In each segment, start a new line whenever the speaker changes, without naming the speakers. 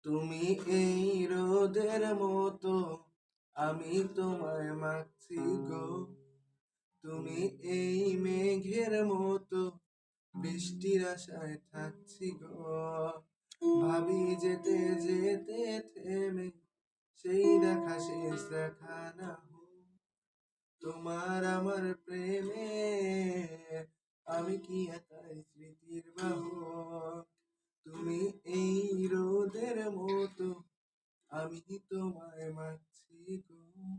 তুমি এই রোদের মতো, আমি তোমায় মাগছি গো। তুমি এই মেঘের মতো, বৃষ্টির আশায় থাকছি গো। ভাবি যেতে যেতে থেমে, সেই দেখা শেষ দেখা না হোক। তোমার আমার প্রেমে আমি কি একাই স্মৃতির বাহক। তুমি এই রোদের মতো, আমি তোমায় মাগছি গো।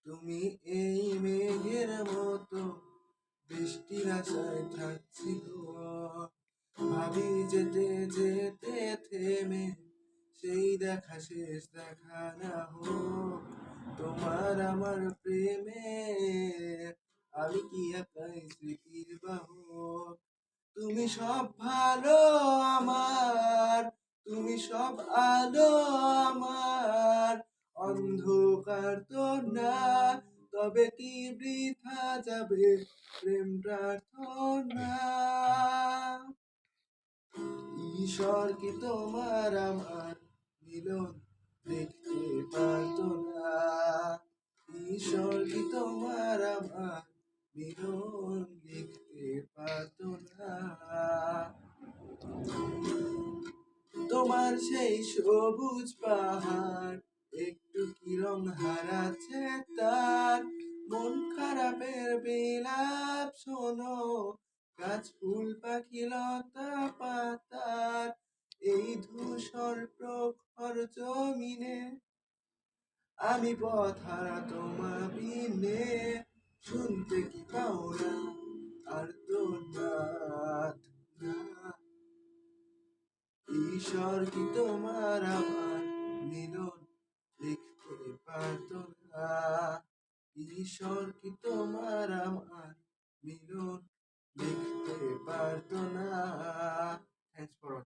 তুমি এই মেঘের মতো, বৃষ্টির আশায় থাকছি গো। ভাবি যেতে যেতে থেমে, সেই দেখা শেষ দেখা না হোক। তোমার আমার প্রেমে আমি কি একাই স্মৃতির বাহক। তুমি সব ভালো আমার, তুমি সব আলো আমার, অন্ধকার তো না, তবে কি বৃথা যাবে প্রেম প্রার্থনা। ঈশ্বর কি তোমার আমার মিলন দেখতে পারতো না। ঈশ্বর কি তোমার আমার মিলন দেখতে পারতো না। তোমার সেই সবুজ পাহাড় একটু কি রং হারাচ্ছে তার। মন খারাপের বিলাপ শোনো, গাছ ফুল পাখি লতা পাতার। এই ধূসর প্রখর জমিনে আমি পথহারা তোমা বিনে। শুনতে কি পাও না আর তো নাথ না। ঈশ্বর কি তোমার আমার মিলন দেখতে পারতো না। ঈশ্বর কি তোমার আমার মিলন